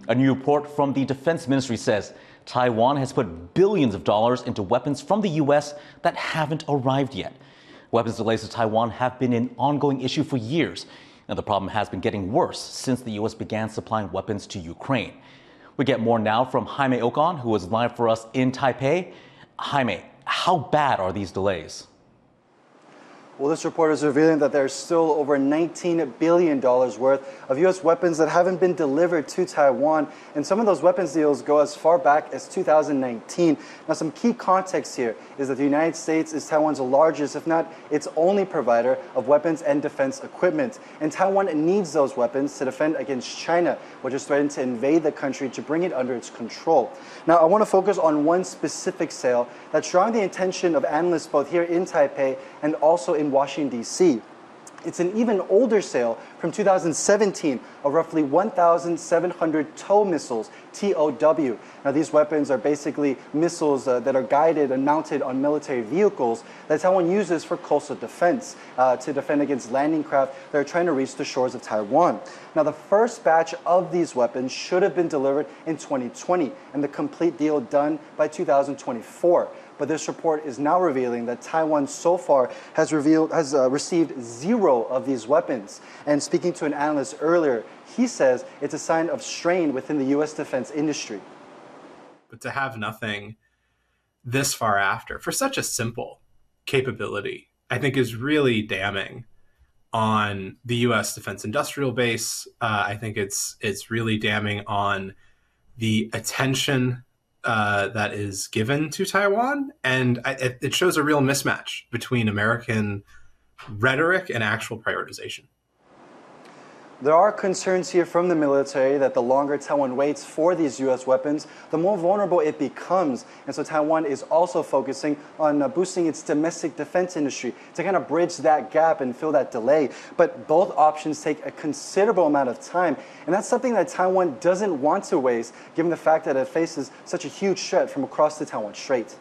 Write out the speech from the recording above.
A new report from the Defense Ministry says Taiwan has put billions of dollars into weapons from the U.S. that haven't arrived yet. Weapons delays to Taiwan have been an ongoing issue for years, and the problem has been getting worse since the U.S. began supplying weapons to Ukraine. We get more now from Jaime Ocon, who is live for us in Taipei. Jaime, how bad are these delays? Well, this report is revealing that there's still over $19 billion worth of U.S. weapons that haven't been delivered to Taiwan, and some of those weapons deals go as far back as 2019. Now, some key context here is that the United States is Taiwan's largest, if not its only provider of weapons and defense equipment, and Taiwan needs those weapons to defend against China, which is threatening to invade the country to bring it under its control. Now, I want to focus on one specific sale that's drawing the attention of analysts both here in Taipei and also in Washington, D.C. It's an even older sale from 2017 of roughly 1,700 TOW missiles, TOW. Now, these weapons are basically missiles that are guided and mounted on military vehicles that Taiwan uses for coastal defense to defend against landing craft that are trying to reach the shores of Taiwan. Now, the first batch of these weapons should have been delivered in 2020 and the complete deal done by 2024. But this report is now revealing that Taiwan so far has received 0 of these weapons. And speaking to an analyst earlier, he says it's a sign of strain within the U.S. defense industry. But to have nothing this far after for such a simple capability, I think is really damning on the U.S. defense industrial base. I think it's really damning on the attention that is given to Taiwan, and it shows a real mismatch between American rhetoric and actual prioritization. There are concerns here from the military that the longer Taiwan waits for these U.S. weapons, the more vulnerable it becomes. And so Taiwan is also focusing on boosting its domestic defense industry to kind of bridge that gap and fill that delay. But both options take a considerable amount of time. And that's something that Taiwan doesn't want to waste, given the fact that it faces such a huge threat from across the Taiwan Strait.